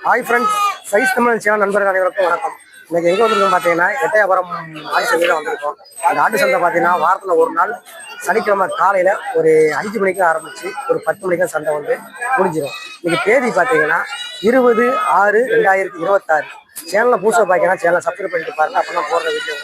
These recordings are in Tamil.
Hi friends, size Tamil channel நண்பர்கள் அனைவருக்கும் வணக்கம். இன்னைக்கு எங்கே வந்திருக்கோம் பார்த்தீங்கன்னா, எட்டயபுரம் ஆடு சந்தையில் வந்திருக்கோம். அந்த ஆட்டு சந்தை பார்த்தீங்கன்னா வாரத்தில் ஒரு நாள் சனிக்கிழமை காலையில் ஒரு 5 மணிக்கு ஆரம்பித்து ஒரு 10 மணிக்கு சந்தை வந்து முடிஞ்சிடும். இன்னைக்கு தேதி பார்த்தீங்கன்னா 20/6/2026. சேனலில் புதுசாக பார்த்தீங்கன்னா சேனலை சப்ஸ்கிரைப் பண்ணிட்டு பாருங்க. அப்போ தான் போடுற வீடியோ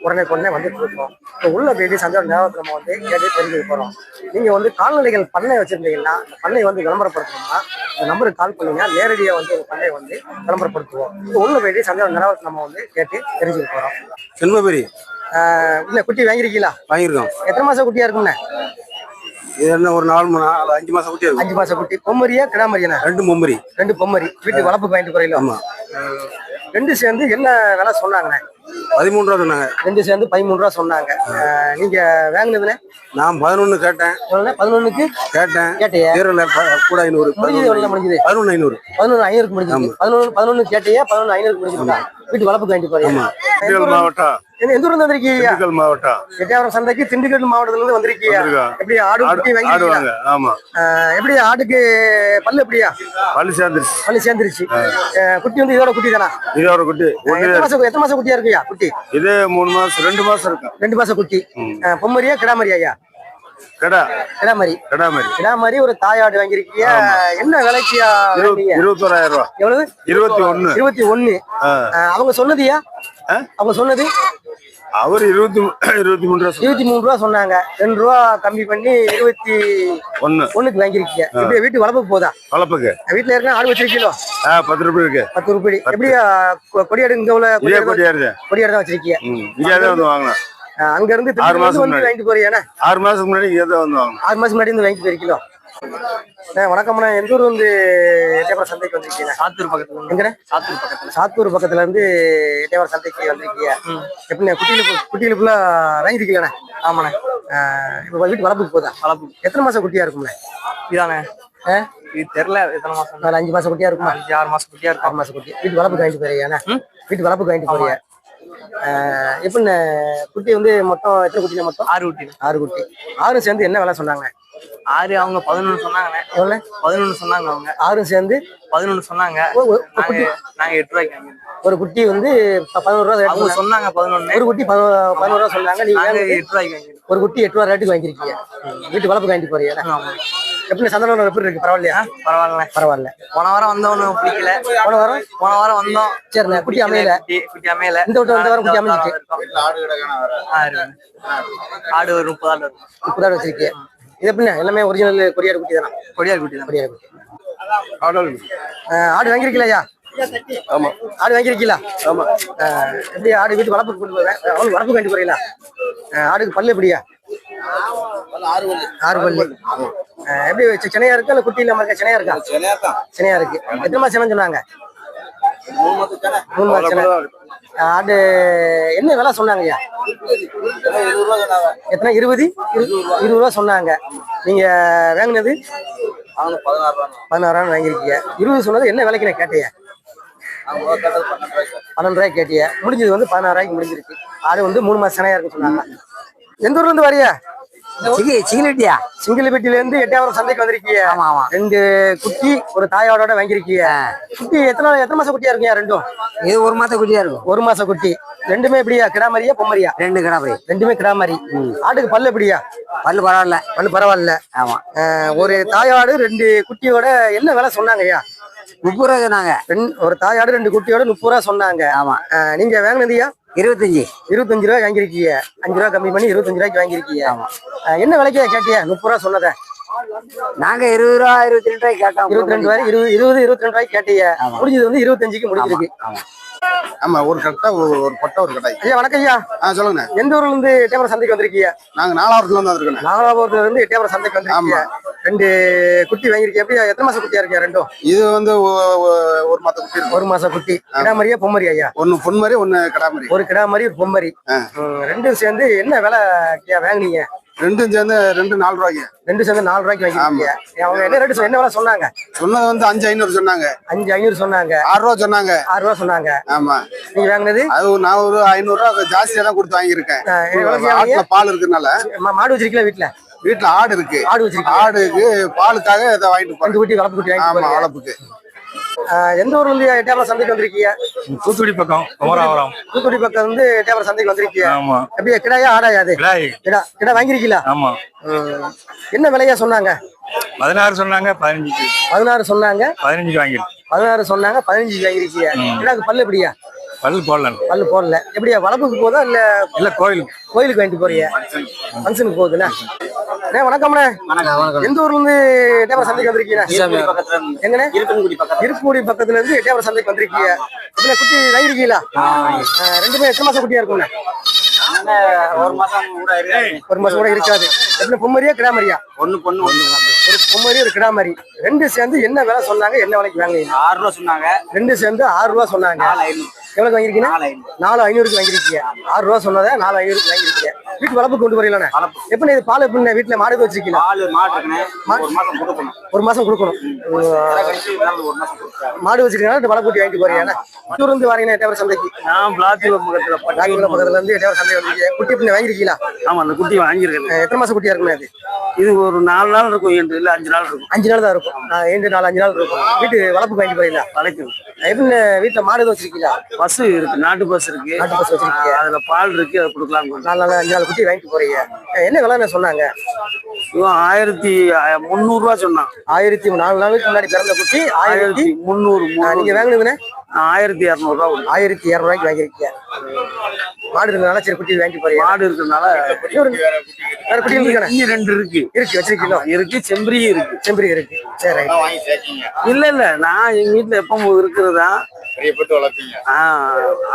உங்களுக்கு உடனே வந்து கொடுப்போம். இப்போ உள்ள போயிட்டு சந்தையோட நேரத்தில் நம்ம வந்து கேட்டு தெரிஞ்சுக்க போகிறோம். நீங்கள் வந்து கால்நடைகள் பண்ணை வச்சுருந்தீங்கன்னா அந்த பண்ணை வந்து விளம்பரப்படுத்தணும்னா இந்த நம்பருக்கு கால் பண்ணீங்கன்னா நேரடியாக வந்து ஒரு பண்ணை வந்து விளம்பரப்படுத்துவோம். இப்போ உள்ள போயிட்டு சந்தையோட நேரத்தில் நம்ம வந்து கேட்டு தெரிஞ்சுக்க போகிறோம். செல்வபெரி இல்லை, குட்டி வாங்கியிருக்கீங்களா? வாங்கியிருக்கோம். எத்தனை மாதம் குட்டியாக இருக்கும்ண்ணே? இது என்ன ஒரு 5 மாசம் குட்டி இருக்கும். 5 மாதம் குட்டி. பொம்மரியா கிடாமரியாண்ணே? 2 பொம்மரி. 2 பொம்மரி. வீட்டு வளர்ப்பு வாங்கிட்டு போறீங்களா? ஆமா. 2 சேர்ந்து என்ன விலை சொன்னாங்கண்ணே? 13 ரூபா சொன்னாங்க. 2 சேர்ந்து 13 ரூபா சொன்னாங்க. நீங்க வாங்கினதுண்ணே? நான் 11 கேட்டேன். 11க்கு கேட்டேன். கேட்டியா? கூட 500. முடிஞ்சது எவ்வளவு முடிஞ்சது? 11,500. 11,500 முடிஞ்சது. 11 கேட்டியா? 11,500 முடிஞ்சதா? வீட்டு வளர்ப்பு வாங்கிட்டு போறீங்க. மாவட்டம். எந்த ஊர்ல வந்திருக்கீங்க? திண்டுக்கல் மாவட்டம். எட்டயபுரம் சந்தைக்கு திண்டுக்கல் மாவட்டத்துல இருந்து வந்திருக்கீங்க. எப்படி ஆடு குட்டி வாங்கிருக்கீங்க? ஆமா. எப்படி ஆட்டுக்கு பல்லு எப்படியா? பல்லு சேர்ந்துருச்சு. குட்டி வந்து இதோட குட்டி தானா? இதோட குட்டி. எத்தனை மாசம் குட்டியா இருக்குயா குட்டி? இது 3 மாசம் 2 மாசம் இருக்கும். 2 மாசம் குட்டி. பொம்மரியா கிடாமரியா? கிடாமரி. ஒரு தாயாடு வாங்கிருக்கீங்க. என்ன விலைக்கியா? 21,000 ரூபா. எவ்வளவு? 21. அவங்க சொன்னதுயா? அவங்க சொன்னது அவர் 23 ரூபா சொன்னாங்க. 2 ரூபா கம்மி பண்ணி 21க்கு வாங்கிருக்கீங்க. எப்படி வீட்டு வளர்ப்புக்கு போதா? வளர்ப்புக்கு வீட்டுல இருக்க ஆடு வச்சிருக்கீங்களோ? 10 ரூபாய் இருக்கு. 10 ரூபாய். எப்படி கொடியாடு? இங்க உள்ள கொடியாடு தான் வச்சிருக்கீங்க. இங்கே வந்து வாங்கலாம். அங்க இருந்து 6 மாசம் வந்து வாங்கிட்டு போறீங்க. 6 மாசத்துக்கு முன்னாடி இங்கே தான் வந்து வாங்கலாம். 6 மாசம் முன்னாடி வந்து வாங்கிட்டு போயிருக்கீங்களோ? வணக்கம்ண்ணா. எந்த ஊர் வந்து எட்டயபுரம் சந்தைக்கு வந்திருக்கீங்க? சாத்தூர் பக்கத்துல. எங்கண்ணே? சாத்தூர் பக்கத்துல இருந்து எட்டயபுரம் சந்தைக்கு வந்திருக்கீங்க. எப்படிண்ணே குட்டியில ஃபுல்லா வாங்கிருக்கீங்கண்ணே? ஆமாண்ணே. இப்போ வீட்டு வளர்ப்புக்கு போதா? வளர்ப்பு. எத்தனை மாசம் குட்டியா இருக்கும்ண்ணே? இதானே இது தெரியல. எத்தனை மாசம்? 5 மாசம் குட்டியா இருக்குமா? 5-6 மாசம் குட்டியா இருக்கும். 6 மாசம் குட்டி. வீட்டு வளர்ப்புக்கு வாங்கிட்டு போறீங்கண்ணே? வீட்டு வளர்ப்புக்கு வாங்கிட்டு போறீங்க. எப்படிண்ணே குட்டி வந்து மொத்தம் எத்தனை குட்டினா? மொத்தம் 6 குட்டி. 6 குட்டி. 6 சேர்ந்து என்ன விலை சொன்னாங்க? 6 அவங்க 11 சொன்னாங்கண்ணே. எவ்வளோ? 11 சொன்னாங்க. அவங்க 6 சேர்ந்து 11 சொன்னாங்க. நாங்க 8 ரூபாய்க்கு வாங்கிருக்கோம். ஒரு குட்டி வந்து 11 ரூபா அவங்க சொன்னாங்க. 11. ஒரு குட்டி 11 ரூபா சொன்னாங்க. நீங்க 8 ரூபாய்க்கு வாங்கிருக்கோம். ஒரு குட்டி 8 ரூபா ரேட்டுக்கு வாங்கிருக்கீங்க. வீட்டு வளர்ப்பு வாங்கிட்டு போறீங்க. எப்படி சந்தனம் எப்படி இருக்கு? பரவாயில்லையா? பரவாயில்ல. போன வாரம் வந்தவனும் பிடிக்கல. போன வாரம் வந்தோம். சரி, குட்டி அமையல. இந்த வாரம் குட்டி அமைஞ்சிச்சு. ஆடு ஒரு 30 ஆடு இருக்கும். 30 ஆடு வச்சிருக்கீங்க. இது எப்படின்னா எல்லாமே ஒரிஜினல் கொடியாடு குட்டி தானா? கொடியாடு குட்டி தான். கொடியாடு குட்டி. ஆடு வாங்கிருக்கீங்களா? ஆமா. ஆடு வாங்கிருக்கீங்களா? ஆமா. எப்படி ஆடு வீட்டு வளர்ப்புக்கு கொண்டு போவேன்? வளர்ப்பு வாங்கிட்டு போறீங்களா? ஆடுக்கு பல்லு எப்படியா? 6 பல்லு. எப்படி சென்னையா இருக்கா இல்ல குட்டி இல்லாம இருக்கா? சென்னையா இருக்கா? சென்னையா இருக்கு. எத்தனை மாசம் சென்னை சொன்னாங்க? 3 மாசம் சென்னை. ஆடு என்ன விலை சொன்னாங்கய்யா? எத்தனை? 20 ரூபா சொன்னாங்க. நீங்க வாங்கினது 16 வாங்கிருக்கீங்க. 20 சொன்னது என்ன விலைக்கு நான் கேட்டியா? 12 ரூபாய்க்கு கேட்டியா? முடிஞ்சது வந்து 16 ரூபாய்க்கு முடிஞ்சிருக்கு. ஆடு வந்து 3 மாசம் சென்னையா இருக்குன்னு சொன்னாங்க. எந்த ஊர்ல இருந்து வரியா? சிங்கிள்பேட்டில இருந்து எட்டயபுரம் சந்தைக்கு வந்திருக்கீங்க. 2 குட்டி ஒரு தாயோட வாங்கிருக்கீங்க. குட்டி எத்தனை மாசம் குட்டியா இருக்குங்க? 2ம் இது 1 மாசம் குட்டியா இருக்கும். 1 மாசம் குட்டி. 2மே எப்படியா? கிடாமரியா பொம்மரியா? 2 கிடாமரி. 2மே கிடாமரி. ஆட்டுக்கு பல்லு எப்படியா? பல்லு பரவாயில்ல. ஆமா. ஒரு தாயாடு 2 குட்டியோட என்ன விலை சொன்னாங்கய்யா? 30 ரூபா சொன்னாங்க. ஒரு தாயாடு 2 குட்டியோட 30 ரூபா சொன்னாங்க. ஆமா. நீங்க வாங்கினதுயா? 25 ரூபாய் வாங்கிருக்கீங்க. 5 ரூபா கம்மி பண்ணி 25 ரூபாய்க்கு வாங்கிருக்கீங்க. என்ன விலைக்கு கேட்டியா? 30 ரூபா சொன்னத நாங்க 20 ரூபா 22 ரூபாய்க்கு கேட்டோம். 22 வரை 22 ரூபாய்க்கு கேட்டிய. முடிஞ்சது வந்து 25க்கு முடிஞ்சிருக்கு. ஆமா. ஒரு கட்டை ஒரு பொட்டை ஒரு கட்டை. ஐயா வணக்கம் ஐயா. சொல்லுங்க. எந்த ஊர்ல இருந்து எட்டயபுரம் சந்தைக்கு வந்திருக்கீங்க? நாங்க நாலாவரத்துல இருந்து வந்திருக்கோம். நாலாவரத்துல இருந்து எட்டயபுரம் சந்தைக்கு வந்திருக்கீங்க. 2 குட்டி வாங்கிருக்கீங்க. எப்படி எத்தனை மாசம் குட்டியா இருக்கீங்க? 2ம் இது வந்து 1 மாசம் குட்டி இருக்கு. 1 மாசம் குட்டி. கிடாமரியா பொம்மரியா ஐயா? 1 பொன்மரி 1 கிடாமரி. ஒரு கிடாமரி ஒரு பொம்மரி. 2 சேர்ந்து என்ன விலை வாங்கினீங்க? 2 சேர்ந்து 4 ரூபாய்க்கு. 2 சேர்ந்து 4 ரூபாய்க்கு வாங்கிருக்கீங்க. அவங்க என்ன ரேட்டு என்ன விலை சொன்னாங்க? சொன்னது வந்து 5,500 சொன்னாங்க. 5,500 சொன்னாங்க. 6 ரூபா சொன்னாங்க. 6 ரூபா சொன்னாங்க. ஆமா. நீங்க வாங்கினது? அது நான் ஒரு 500 ரூபா ஜாஸ்தியா தான் கொடுத்து வாங்கியிருக்கேன். ஆட்டுல பால் இருக்குனால. மாடு வச்சிருக்கீங்களா? வீட்டுல ஆடு இருக்கு. ஆடு வச்சிருக்கீங்க. ஆடுக்கு பாலுக்காக இதை வாங்கிட்டு போறேன். 2 குட்டி வளர்ப்பு குட்டி வாங்கி. ஆமா. வளர்ப்புக்கு எந்த ஊர்ல இருந்து எட்டயபுரம் சந்தைக்கு வந்திருக்கீங்க? தூத்துக்குடி பக்கம் குமராவரம். தூத்துக்குடி பக்கம் வந்து எட்டயபுரம் சந்தைக்கு வந்திருக்கீங்க. ஆமா. எப்படியா கிடாயா ஆடாயா? அது கிடா வாங்கிருக்கீங்களா? ஆமா. என்ன விலையா சொன்னாங்க? 16 சொன்னாங்க, 15. 16 சொன்னாங்க, 15 வாங்கிருக்கு. 16 சொன்னாங்க, 15 வாங்கிருக்கீங்க. கிடாக்கு பல்லு எப்படியா? பல்லு போடல. பல்லு போடல. எப்படியா வளர்ப்புக்கு போதா இல்ல கோயிலுக்கு வாங்கிட்டு போறியா? ஃபங்க்ஷனுக்கு போகுதுண்ணா. வணக்கம்ண்ணே. எந்த ஊர்ல இருந்து எட்டயபுரம் சந்தைக்கு வந்திருக்கீங்க? எங்கண்ணே? இருக்கன்குடி பக்கத்துல இருந்து எட்டயபுரம் சந்தைக்கு வந்திருக்கீங்க. இதுல குட்டி வாங்கிருக்கீங்களா? ரெண்டுமே எத்தனை மாசம் குட்டியா இருக்கும்ண்ணே? ஒரு மாசம் கூட இருக்காது. எப்படி பொம்மரியா கிடாமரியா? ஒண்ணு பொண்ணு ஒண்ணு ஒரு பொம்மரி ஒரு கிடாமரி. ரெண்டு சேர்ந்து என்ன விலை சொன்னாங்க? என்ன விலைக்கு வாங்குறீங்க? 6 ரூபா சொன்னாங்க. ரெண்டு சேர்ந்து 6 ரூபா சொன்னாங்க. எவ்வளவு வாங்கிருக்கீங்க? 4,500 வாங்கிருக்கீங்க. 6 ரூபா சொன்னதை 4,500 வாங்கிருக்கீங்க. வீட்டு வளர்ப்பு கொண்டு வரீங்களா? எப்படி இது பால் எப்படி வீட்டுல மாடு வச்சிருக்கீங்களா? ஒரு மாசம் கொடுக்கணும். மாடு வச்சிருக்கீங்க வளர்ப்பு வாங்கிட்டு போறீங்க. இருந்து வரீங்க எட்டயபுரம் சந்தைக்கு? நான் பிளாத்திபுரம் பக்கத்துல இருந்து எட்டயபுரம் சந்தை வந்தீங்க. குட்டி பின்ன வாங்கிருக்கீங்களா? ஆமா, அந்த குட்டி வாங்கிருக்கேன். எத்தனை மாசம் குட்டியா இருக்குமே அது? இது ஒரு 4 நாள் இருக்கும், 5 நாள் இருக்கும். 5 நாள் தான் இருக்கும். 5 நாள் இருக்கும். வீட்டு வளர்ப்பு வாங்கிட்டு போறீங்களா? வளைக்கும். எப்படி வீட்டுல மாடு வச்சிருக்கீங்களா? பஸ் இருக்கு, நாட்டு பஸ் இருக்கு. நாட்டு பஸ் வச்சிருக்கீங்க. அதுல பால் இருக்கு, அதை கொடுக்கலாம். 4 நாள் 5 நாள் குட்டி வாங்கிட்டு போறீங்க. என்ன விலை சொன்னாங்க? 1300 ரூபா சொன்னான். 4 நாளுக்கு முன்னாடி பிறந்த குட்டி 1300. நீங்க வாங்கினதுன்னு 1200 ரூபா. 1200 ரூபாய்க்கு வாங்கிருக்கீங்க. மாடு இருக்கிறதுனால சரி குட்டி வாங்கிட்டு போறீங்க. மாடு இருக்கிறதுனால வேற குட்டி இருக்கானே? 2 இருக்கு வச்சிருக்கீங்களா? இருக்கு. செம்பரியும் இருக்கு. சரி. இல்ல நான் எங்க வீட்டுல எப்பவும் இருக்கிறதா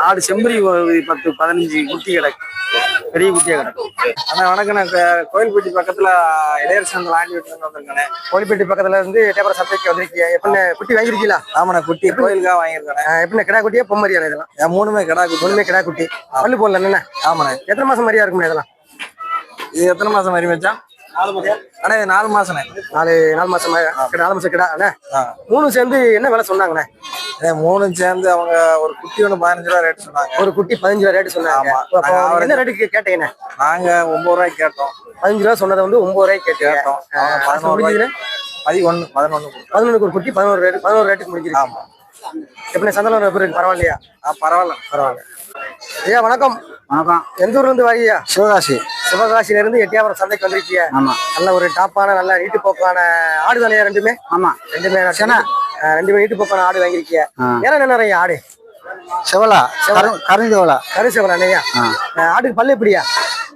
ஆடு செம்பரி 10-15 குட்டி கிடக்கு. பெரிய குட்டியா கிடக்கு. ஆனா வணக்கம். நான் கோயில்பட்டி பக்கத்துல இளையரசு வாங்கி விட்டு வந்திருக்கேன். கோயில்பட்டி பக்கத்துல இருந்து எட்டயபுரம் சந்தைக்கு வந்திருக்கீங்க. எப்படின்னு குட்டி வாங்கிருக்கீங்களா? ஆமாண்ணா, குட்டி கோயிலுக்காக வாங்கியிருக்கேன். எப்படின்னா கிடா குட்டியா பொம்மரியா? இதெல்லாம் மூணுமே கிடா குட்டி. ஒண்ணுமே கிடா குட்டி. பல்லு போடல என்ன? ஆமாண்ணே. எத்தனை மாசம் மாதிரியா இருக்கும்ண்ணே இதெல்லாம்? இது எத்தனை மாசம் மாதிரி வச்சா? ஆனா இது 4 மாசம்ண்ணே. 4 மாசம் 4 மாசம் கிடா அண்ணே. 3 சேர்ந்து என்ன விலை சொன்னாங்கண்ணே? 3 சேர்ந்து அவங்க ஒரு குட்டி 15 ரூபா ரேட் சொன்னாங்க. ஒரு குட்டி 15 ரூபா ரேட் சொன்னாங்க. என்ன ரேட்டுக்கு கேட்டீங்கண்ணே? நாங்க 9 ரூபாய்க்கு கேட்டோம். 15 ரூபா சொன்னதை 9 ரூபாய்க்கு கேட்டோம். 11 ஒரு குட்டி 11 ரேட்டுக்கு முடிஞ்சிருக்கு. ஆமா. எப்படி சந்தனம் இருக்கு? பரவாயில்லையா? பரவாயில்ல. ஐயா வணக்கம். எந்த ஊர்ல இருந்து வரீங்க? சிவகாசியில இருந்து எட்டயபுரம் சந்தைக்கு வந்திருக்கீங்க. நல்ல ஒரு டாப்பான நல்ல நீட்டு போக்கான ஆடு தானே ரெண்டுமே? ஆமா, ரெண்டுமே நீட்டு போக்கான ஆடு வாங்கிருக்கீங்க. என்ன நிறைய ஆடு? கருஞ்செவலா அண்ணையா? ஆட்டுக்கு பல்லு எப்படியா?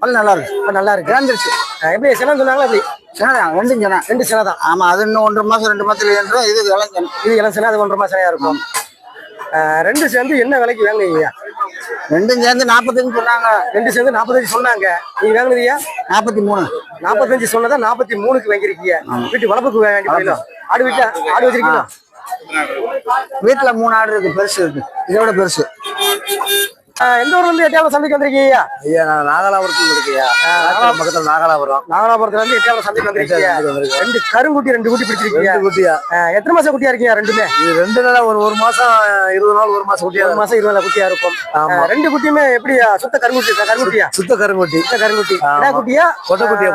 பல்லு நல்லா இருக்கு. நல்லா இருக்கு. இறந்துருச்சு. எப்படி சினம் சொன்னாங்களா? எப்படி ரெண்டு சினதான். ஆமா, அது இன்னும் 1.5 மாசம் 2 மாசத்துல இது இளம் சினம். அது 1.5 மாசம் இருக்கும். ரெண்டு சேர்ந்து என்ன விலைக்கு வாங்குவீங்க? 2 சேர்ந்து 45 சொன்னாங்க. 2 சேர்ந்து 45 சொன்னாங்க. நீங்க வாங்குனீங்க 43. 45 சொன்னதா 43க்கு வாங்கிருக்கீங்க. வீட்டு வளர்ப்புக்கு வாங்கி போயிடும். ஆடு வீட்டுல ஆடு வச்சிருக்கீங்களா? வீட்டுல 3 ஆடு இருக்கு. பெருசு இருக்கு, இதோட பெருசு. எந்த ஊர்ல இருந்து எட்டயபுரம் சந்தைக்கு வந்திருக்கீங்க? ஐயா நான் நாகலாபுரத்துல இருக்கியா? பக்கத்துல நாகலாபுரத்துல இருந்து எட்டயபுரம் சந்தைக்கு வந்திருக்கீங்க. 2 கருங்குட்டி 2 குட்டி பிடிச்சிருக்கீங்க. 2 குட்டியா? எத்தனை மாசம் குட்டியா இருக்கீங்க? ரெண்டுமே இது 2 நாளா ஒரு மாசம் 20 நாள் 1 மாசம் குட்டியா. 1 மாசம் 20 நாள் குட்டியா இருக்கும். 2 குட்டியுமே எப்படியா? சுத்த கருங்குட்டியா? சுத்த கருங்குட்டி. என்ன குட்டியா? பொட்டை குட்டியா?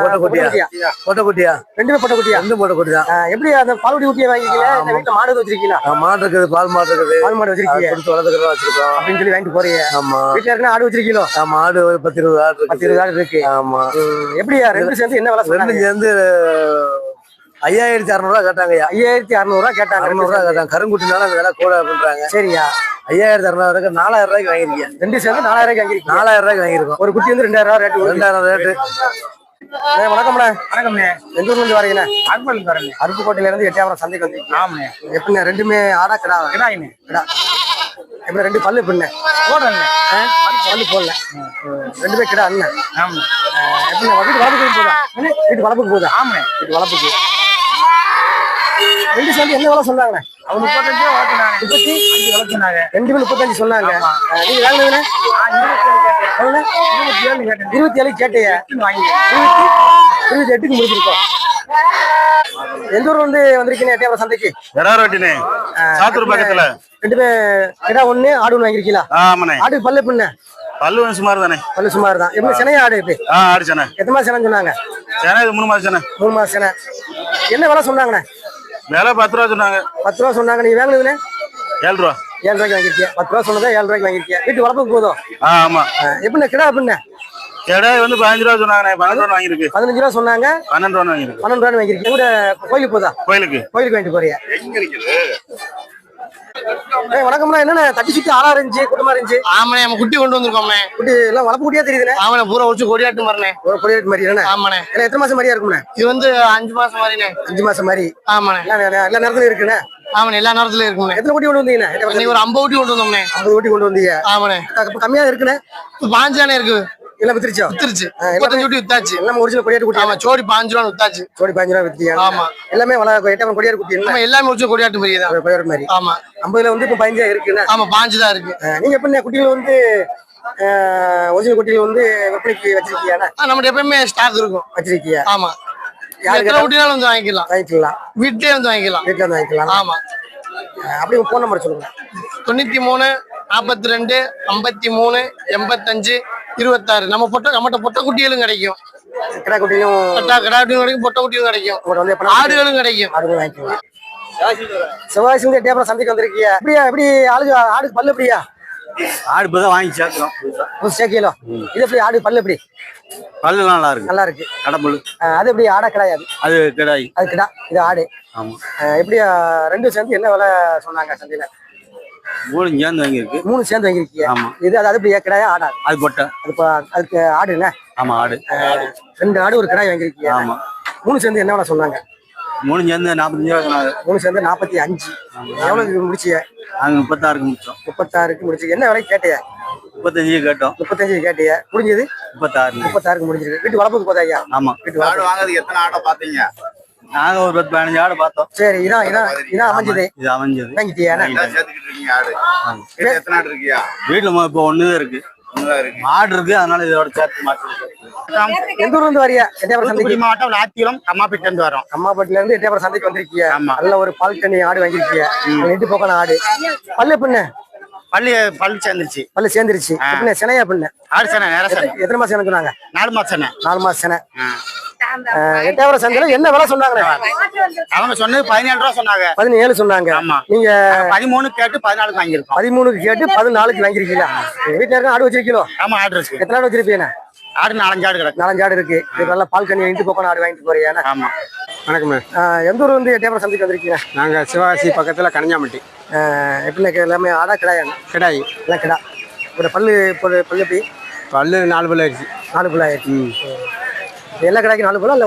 ரெண்டுமே பொட்டை குட்டியா? 2 பொட்டை குட்டி தான். எப்படி அந்த பாலுடி குட்டியை வாங்கிக்கீங்களா? இந்த வீட்டுல மாடு வச்சிருக்கீங்களா? மாடு இருக்குது, பால் மாடு இருக்குது. பால் மாடு வச்சிருக்கீங்க. வளர்த்துக்கிறதா வச்சிருக்கோம் அப்படின்னு சொல்லி வாங்கிட்டு போறீங்க. ஆமா. வீட்டுல இருக்க ஆடு வச்சிருக்கீங்களோ? ஆமா, ஆடு ஒரு 10-20 ஆடு இருக்கு. 10-20 ஆடு இருக்கு. ஆமா. எப்படியா? 2 சேர்ந்து என்ன விலை சொன்னாங்க? 2 சேர்ந்து 5600 ரூபா கேட்டாங்க. 5600 ரூபா கேட்டாங்க. 600 ரூபா கேட்டாங்க. கருங்குட்டினால அந்த விலை கூட பண்றாங்க. சரியா? 5600 4000 ரூபாய்க்கு வாங்கிருக்கீங்க. 2 சேர்ந்து 4000 ரூபாய்க்கு வாங்கிருக்கீங்க. 4000 ரூபாய்க்கு வாங்கிருக்கோம். ஒரு குட்டி வந்து 2000 ரூபா ரேட்டு. 2000 ரேட்டு. வணக்கம்ண்ணே. வணக்கம்ண்ணே. எந்த ஊர்ல இருந்து வரீங்கண்ணே? அருப்புக்கோட்டையில இருந்து எட்டயபுரம் சந்தைக்கு வந்திருக்கீங்க. ஆமாண்ணே. எப்படிண்ணே? ரெண்டுமே ஆடா கிடா? கிடா. எப்படி 2 பல்லு பின்ன போடல? பல்லு போடல. 2 கிடா அண்ணன். ஆமா. எப்படி வீட்டு வளர்ப்புக்கு போதா? வீட்டு வளர்ப்புக்கு போதா? ஆமாண்ணே. வீட்டு வளர்ப்புக்கு 2 சேர்ந்து என்ன விலை சொன்னாங்கண்ணே? அவங்க 35 ரூபா வளர்த்துனாங்க. 35 வளர்த்துனாங்க. 2 35 சொன்னாங்க. நீங்க வாங்கினதுண்ணே? 27 கேட்டையா? 28க்கு முடிச்சிருக்கோம். எந்த ஊர் வந்து வந்திருக்கீங்க எட்டயபுரம் சந்தைக்கு? வெறாரோட்டினே, சாத்தூர் பக்கத்துல. 2 கிடா 1 ஆடு 1 வாங்கிருக்கீங்களா? ஆமாண்ணே. ஆடு பல்லு பின்ன பல்லு சுமார் தானே? பல்லு சுமார் தான். எப்படி சினையா ஆடு? எப்படி ஆடு சென்னை? எத்தனை மாசம் சென்னை சொன்னாங்க? சென்னை 3 மாசம் சென்னை. 3 மாசம் சென்னை. என்ன விலை சொன்னாங்கண்ணே? விலை 10 ரூபா சொன்னாங்க. 10 ரூபா சொன்னாங்க. நீங்க வாங்கினதுண்ணே? 7 ரூபா. 7 ரூபாய்க்கு வாங்கிருக்கீங்க. 10 ரூபா சொன்னதா 7 ரூபாய்க்கு வாங்கிருக்கீங்க. வீட்டு வளர்ப்புக்கு போதும். ஆமா. எப்படிண்ணே கிடா எப்படிண்ணே? கிடாய் வந்து 15 ரூபா சொன்னாங்க. 12 ரூபா வாங்கிருக்கு. 15 ரூபா சொன்னாங்க. 12 ரூபா வாங்கிருக்கு. 12 ரூபா வாங்கிருக்கீங்க. கூட கோயிலுக்கு போதா? கோயிலுக்கு வாங்கிட்டு போறியா? வணக்கம்ண்ணா. என்னண்ணே தட்டி சுத்தி ஆளா இருந்துச்சு, கூட்டமா இருந்துச்சு? ஆமாண்ணே, நம்ம குட்டி கொண்டு வந்திருக்கோம்ண்ணே. குட்டி எல்லாம் வளர்ப்பு குட்டியா தெரியுதுண்ணே. ஆமாண்ணே, பூரா வச்சு கொடியாட்டு மாதிரிண்ணே. ஒரு கொடியாட்டு மாதிரி என்ன? ஆமாண்ணே. எத்தனை மாசம் மாதிரியா இருக்கும்ண்ணே? இது வந்து 5 மாசம் மாதிரிண்ணே. 5 மாசம் மாதிரி. ஆமாண்ணே. எல்லா நேரத்துலயும் இருக்குண்ணே. ஆமாண்ணே, எல்லா நேரத்துலயும் இருக்குண்ணே. எத்தனை குட்டி கொண்டு வந்தீங்கண்ணே? இன்னைக்கு ஒரு 50 குட்டி கொண்டு வந்தோம்ண்ணே. 50 குட்டி கொண்டு வந்தீங்க. ஆமாண்ணே. கம்மியா இருக்குண்ணே. 5 தானே இருக்கு. எல்லாம் வித்துருச்சு. 35 குட்டி வித்தாச்சு. எல்லாம் ஒரிஜினல் கொடியாட்டு குட்டி. ஆமா, ஜோடி 5 ரூபா வித்தாச்சு. ஜோடி 15 ரூபா வித்தீங்க. ஆமா. எல்லாமே எட்டப்பன் கொடியாட்டு குட்டி. ஆமா, எல்லாமே வச்சு கொடியாட்டு மாதிரி தான். கொடியாட்டு மாதிரி. ஆமா. 50ல வந்து இப்ப 15 இருக்குண்ணே. ஆமா, 5 தான் இருக்கு. நீங்க எப்படி குட்டிகள் வந்து ஒரிஜினல் குட்டிகள் வந்து விற்பனைக்கு வச்சிருக்கீங்க? நம்ம எப்பயுமே ஸ்டாக் இருக்கும். வச்சிருக்கீங்க. ஆமா. எத்தனை குட்டினாலும் வந்து வாங்கிக்கலாம். வீட்லயே வந்து வாங்கிக்கலாம். வீட்டுல வந்து வாங்கிக்கலாம். ஆமா. அப்படியே போன் நம்பர் சொல்லுங்க. 93 42 53 85 26. நம்மகிட்ட பொட்டை குட்டிகளும் கிடைக்கும். கிடா குட்டியும் கிடைக்கும், பொட்டை குட்டியும் கிடைக்கும், ஆடுகளும் கிடைக்கும். ஆடுகளும் வாங்கிக்கலாம். செவ்வாய் வந்து எட்டயபுரம் சந்தைக்கு வந்திருக்கீங்க. எப்படி ஆடுக்கு பல்லு எப்படியா? ஆடு இப்பதான் வாங்கி சேர்க்கிறோம். சேர்க்கலோ. இது எப்படி ஆடு பல்லு எப்படி? பல்லு நல்லா இருக்கு. நல்லா இருக்கு. கடப்பல்லு. அது எப்படி ஆடா கிடையாது? அது கிடாய். அது கிடா, இது ஆடு. ஆமா. எப்படியா ரெண்டும் சேர்ந்து என்ன விலை சொன்னாங்க சந்தையில? 3 சேர்ந்து வாங்கியிருக்கு. 3 சேர்ந்து வாங்கிருக்கீங்க. ஆமா. இது அது எப்படி கிடாயா ஆடா? அது பொட்டை. அதுக்கு ஆடுண்ணே. ஆமா, ஆடு. 2 ஆடு ஒரு கிடாய் வாங்கிருக்கீங்க. ஆமா. 3 சேர்ந்து என்ன விலை சொன்னாங்க? 3 சேர்ந்து 45 ரூபா சொன்னாங்க. 3 சேர்ந்து 45. எவ்வளவு முடிச்சிய? நாங்க 36க்கு முடிச்சோம். 36க்கு முடிச்சு. என்ன விலைக்கு கேட்டிய? 35 கேட்டோம். 35 கேட்டிய. முடிஞ்சது 36க்கு முடிஞ்சிருக்கு. வீட்டு வளர்ப்புக்கு போதா ஐயா? ஆமா. வீட்டு ஆடு வாங்குறதுக்கு எத்தனை ஆடை பாத்தீங்க? நாங்க ஒரு 10-15 ஆடு பார்த்தோம். சரி, இதான் அமைஞ்சது. இது அமைஞ்சது. வாங்கிட்டியா? சேர்த்துக்கிட்டு இருக்கீங்க ஆடு. எத்தனை ஆடு இருக்கியா? வீட்டுல இப்போ ஒண்ணுதான் இருக்கு. ஆடு இருக்கு, அதனால இதோட சேர்த்து மாற்றி. எந்த ஊர்ல இருந்து வரியா? எட்டயபுரம் சந்தைக்கு. மாவட்டம் லாத்தியம் அம்மாப்பேட்டில இருந்து வரோம். அம்மாப்பேட்டில இருந்து எட்டயபுரம் சந்தைக்கு வந்திருக்கீங்க. நல்ல ஒரு பால் கண்ணி ஆடு வாங்கிருக்கீங்க. 8 போக்கான ஆடு. பல்லு பின்ன பல்லு சேர்ந்துருச்சு. பல்லு சேர்ந்துருச்சு. பின்ன சினையா பின்ன ஆடு சேனை நேர சேனை. எத்தனை மாசம் எனக்கு சொன்னாங்க? 4 மாசம் சேனை. 4 மாசம் சேனை. எட்டயபுரம் சந்தையில என்ன விலை சொன்னாங்க? அவங்க சொன்னது 17 ரூபா சொன்னாங்க. 17 சொன்னாங்க. நீங்க 13 கேட்டு 14க்கு வாங்கிருக்கோம். 13க்கு கேட்டு 14க்கு வாங்கிருக்கீங்களா? வீட்டுல இருக்க ஆடு வச்சிருக்கீங்களோ? ஆமா, ஆடு இருக்கு. எத்தனை ஆடு வச்சிருப்பீங்க? ஆடு 4 ஆடு கிடக்கு. 4 ஆடு இருக்கு. இது நல்ல பால் கண்ணி 8 போக்கான ஆடு வாங்கிட்டு போறியா? ஆமா. வணக்கம்ண்ணே. எந்த ஊர் வந்து எட்டயபுரம் சந்தைக்கு வந்திருக்கீங்க? நாங்க சிவகாசி பக்கத்துல கனியாம்பட்டி. எப்படி எல்லாமே ஆடா கிடாயா? கிடாய். எல்லாம் கிடா. ஒரு பல்லு எப்படி? பல்லு 4 பல்லு ஆயிடுச்சு. 4 பல்லு ஆயிடுச்சு. எல்லா கடைக்கும் 4 பல்லு இல்ல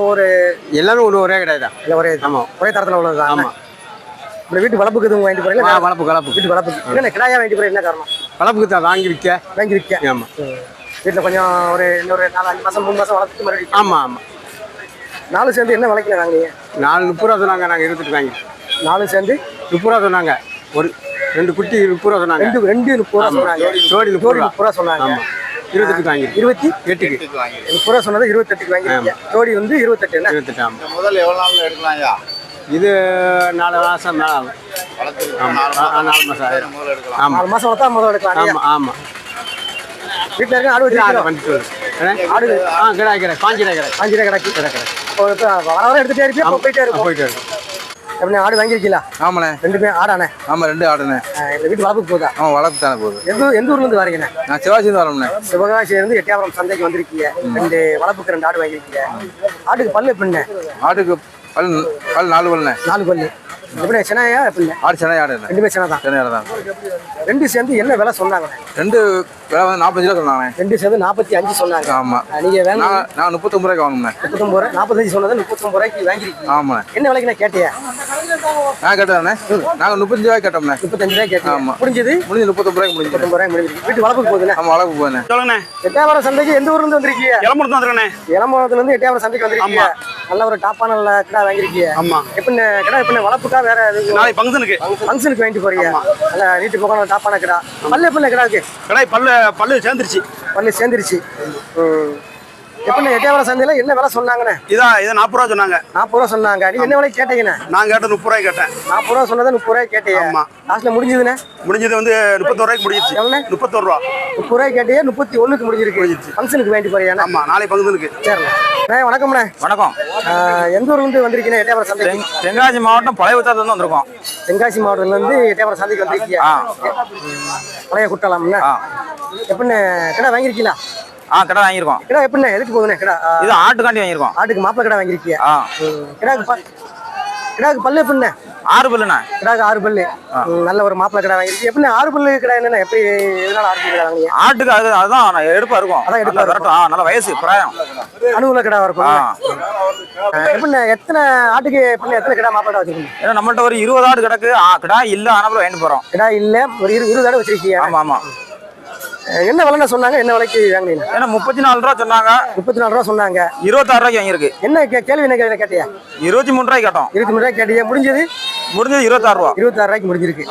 எல்லாமே ஒரே கிடாய் தான். இல்ல ஒரே தரத்துல உள்ளதுதான். ஆமா. இந்த வீட்டு வளர்ப்புக்கு எதுவும் வாங்கிட்டு போறீங்களா? வளர்ப்பு. வீட்டு வளர்ப்புக்கு. என்ன கிடாயா வாங்கிட்டு போறீங்க? என்ன காரணம்? வளர்ப்புக்கு தான் வாங்கி விற்க. ஆமா. வீட்டுல கொஞ்சம் இன்னொரு 4-5 மாசம் 3 மாசம் வளர்த்துட்டு மறுபடியும். ஆமா. 4 சேர்ந்து என்ன விலைக்கு வாங்குவீங்க? 4 30 ரூபா சொன்னாங்க. நாங்க 22 வாங்கி. 4 சேர்ந்து 30 ரூபா சொன்னாங்க. ஒரு 2 குட்டி 30 ரூபா சொன்னாங்க. 2 30 ரூபா சொன்னாங்க. ஜோடி 30 ரூபா சொன்னாங்க. 28க்கு வாங்கி. 28க்கு 30 ரூபா சொன்னது 28க்கு வாங்கிருக்கீங்க. ஜோடி வந்து 28. என்ன 28. ஆமா. முதல்ல எவ்வளவு நாள்ல எடுக்கலாம்யா? இது 4 மாசம் மேல ஆகும். 4 மாசம் ஆயிரும். 4 மாசம் வளர்த்தா முதல்ல எடுக்கலாம். ஆமா. வீட்டுல இருக்க ஆடு வச்சிருக்கீங்க? ஆடு கிடாய். காஞ்சிரா கிடக்கு. வர எடுத்துட்டே இருப்பீங்க, போயிட்டே இருக்கும். எப்படி ஆடு வாங்கிருக்கீங்களா? ஆமாண்ணே. 2 ஆடானே? ஆமா, 2 ஆடுண்ணே. இந்த வீட்டு வளர்ப்புக்கு போதா? ஆமா, வளர்ப்பு தானே போகுது. எந்த ஊர்ல இருந்து வரீங்கண்ணே? நான் சிவாஜி இருந்து வரோம்ண்ணே. சிவகாசியில இருந்து எட்டயபுரம் சந்தைக்கு வந்திருக்கீங்க. 2 வளர்ப்புக்கு 2 ஆடு வாங்கிருக்கீங்க. ஆட்டுக்கு பல்லு எப்படிண்ணே? ஆட்டுக்கு பல் 4 பல்லுண்ணே. 4 பல்லு. எப்படி சினையா எப்படிண்ணே? ஆடு சினை ஆடு. 2 சினை தான். 2 சேர்ந்து என்ன விலை சொன்னாங்க? 2 விலை வந்து 45 ரூபா சொன்னாங்க. 2 சேர்ந்து 45 சொன்னாங்க. ஆமா. நீங்க வேணும்? நான் 39 ரூபாய்க்கு வாங்கணும்ண்ணே. 39 ரூபாய். 45 சொன்னது 39 ரூபாய்க்கு வாங்கிருக்கீங்க. ஆமா. என்ன விலைக்கு நான் கேட்டியா? நான் கேட்டேண்ணே. நாங்க 35 ரூபாய்க்கு கேட்டோம்ண்ணே. 35 ரூபாய்க்கு கேட்டீங்க. ஆமா. முடிஞ்சது 39 ரூபாய்க்கு முடிஞ்சு. 39 ரூபாய்க்கு முடிஞ்சு. வீட்டு வளர்ப்புக்கு போகுதுண்ணே. ஆமா, வளர்ப்பு போகுதுண்ணே. சொல்லுங்கண்ணே. எட்டயபுரம் சந்தைக்கு எந்த ஊர்ல இருந்து வந்திருக்கீங்க? இளம்பரத்துல வந்துருக்கண்ணே. இளம்பரத்துல இருந்து எட்டயபுரம் சந்தைக்கு வந்திருக்கீங்க. நல்ல ஒரு டாப்பான கிடா வாங்கிருக்கீங்க. ஆமா. எப்படிண்ணே கிடா? எப்படிண்ணே வளர்ப்புக்கா வேற நாளைக்கு ஃபங்க்ஷனுக்கு வாங்கிட்டு போறீங்க? நல்ல நீட்டு போக்கான டாப்பான கிடா. பல்லு எப்படிண்ணே கிடாக்கு? கிடாய் பல்லு சேர்ந்துருச்சு. பல்லு சேர்ந்துருச்சு. எப்படிண்ணே எட்டயபுரம் சந்தையில என்ன விலை சொன்னாங்கண்ணே? இதை 40 ரூபா சொன்னாங்க. 40 ரூபா சொன்னாங்க. நீங்க என்ன விலைக்கு கேட்டீங்கண்ணே? நான் கேட்ட 30 ரூபாய்க்கு கேட்டேன். 40 ரூபா சொன்னதை 30 ரூபாய்க்கு கேட்டீங்க. ஆமா. லாஸ்ட்ல முடிஞ்சதுண்ணே? முடிஞ்சது வந்து 31 ரூபாய்க்கு முடிஞ்சிருச்சு. எவ்வளோ? 31 ரூபா. 30 ரூபாய்க்கு கேட்டீங்க. 31க்கு முடிஞ்சிருக்கு. ஃபங்க்ஷனுக்கு வாங்கிட்டு போறியா? ஆமா, நாளைக்கு ஃபங்க்ஷனுக்கு. சரிண்ணே. வணக்கம்ண்ணே. வணக்கம். எந்த ஊர்ல இருந்து வந்திருக்கீங்க? எட்டயபுரம் சந்தை. தென்காசி மாவட்டம் பழைய உத்தாத்துல வந்திருக்கோம். தென்காசி மாவட்டத்துல இருந்து எட்டயபுரம் சந்தைக்கு வந்திருக்கீங்க. பழைய குட்டலாம்ண்ணே. எப்படின்னு கடை வாங்கிருக்கீங்களா? கடை வாங்கியிருக்கோம். கடை எப்படிண்ணே எதுக்கு போகுதுண்ணே? கடை இது ஆட்டுக்காண்டி வாங்கியிருக்கோம். ஆட்டுக்கு மாப்பிள்ளை கடை வாங்கிருக்கீங்க. கிடாக்கு பல்லு எப்படிண்ணே? 6 பல்லுண்ணே. கிடாக்கு 6 பல்லு. நல்ல ஒரு மாப்பிள்ளை கடை வாங்கிருக்கு. எப்படி 6 பல்லு கடை என்னண்ணே? எப்படி எதனால 6 பல்லு கடை வாங்கிங்க? ஆட்டுக்கு அதுதான் எடுப்பா இருக்கும். அதான் எடுப்பா இருக்கும். நல்ல வயசு பிராயம் அனுகூல கடை இருக்கும். எப்படிண்ணே எத்தனை ஆட்டுக்கு எப்படிண்ணே எத்தனை கடை மாப்பிள்ளை வச்சிருக்கீங்க? ஏன்னா நம்மள்ட்ட ஒரு 20 ஆடு கிடக்கு. கிடா இல்ல ஆனாலும் வாங்கிட்டு போறோம். கடை இல்ல ஒரு 20 ஆடு வச்சிருக்கீங்க. ஆமா ஆமா. என்ன விலைன்னு சொன்னாங்க? என்ன விலைக்கு வாங்கினீங்க? ஏன்னா 34 ரூபா சொன்னாங்க. 34 ரூபா சொன்னாங்க. 26 ரூபாய்க்கு வாங்கியிருக்கு. என்ன கேள்வி என்ன கேட்டியா? 23 ரூபாய்க்கு கேட்டோம். 23 ரூபாய்க்கு கேட்டியா? முடிஞ்சது 26 ரூபா. 26 ரூபாய்க்கு முடிஞ்சிருக்கு.